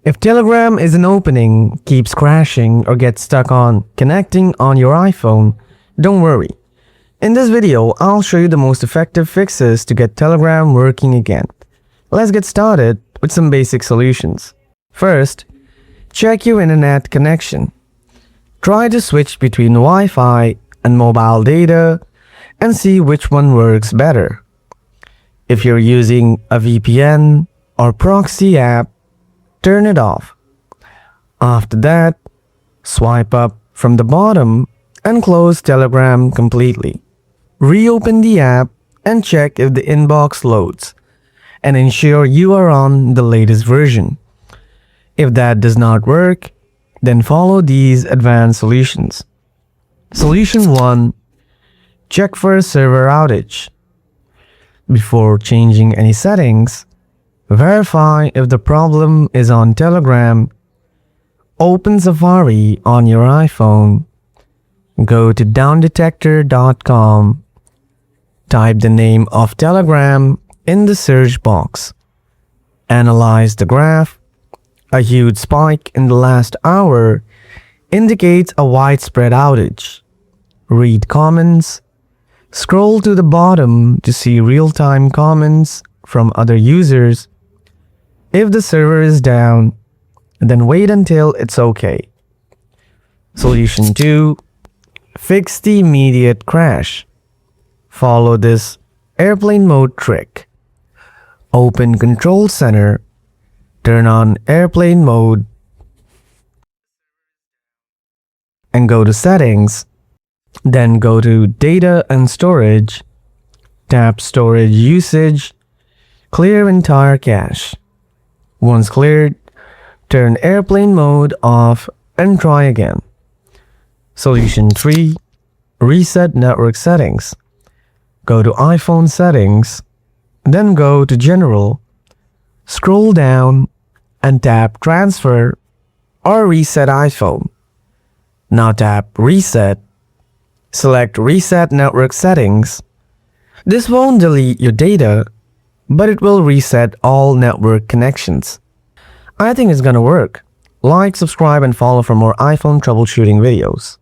If Telegram isn't opening, keeps crashing, or gets stuck on connecting on your iPhone, don't worry. In this video, I'll show you the most effective fixes to get Telegram working again. Let's get started with some basic solutions. First, check your internet connection. Try to switch between Wi-Fi and mobile data and see which one works better. If you're using a VPN or proxy app, turn it off. After that, swipe up from the bottom and close Telegram completely. Reopen the app and check if the inbox loads, and ensure you are on the latest version. If that does not work, then follow these advanced solutions. Solution 1. Check for a server outage. Before changing any settings, verify if the problem is on Telegram. Open Safari on your iPhone. Go to downdetector.com. Type the name of Telegram in the search box. Analyze the graph. A huge spike in the last hour indicates a widespread outage. Read comments. Scroll to the bottom to see real-time comments from other users. If the server is down, then wait until it's okay. Solution 2. Fix the immediate crash. Follow this airplane mode trick. Open Control Center, turn on airplane mode, and go to Settings. Then go to Data and Storage, tap Storage Usage, clear entire cache. Once cleared, turn airplane mode off and try again. Solution 3. Reset network settings. Go to iPhone settings, then go to General, scroll down and tap Transfer or Reset iPhone. Now tap Reset. Select Reset Network Settings. This won't delete your data, but it will reset all network connections. I think it's gonna work. Like, subscribe, and follow for more iPhone troubleshooting videos.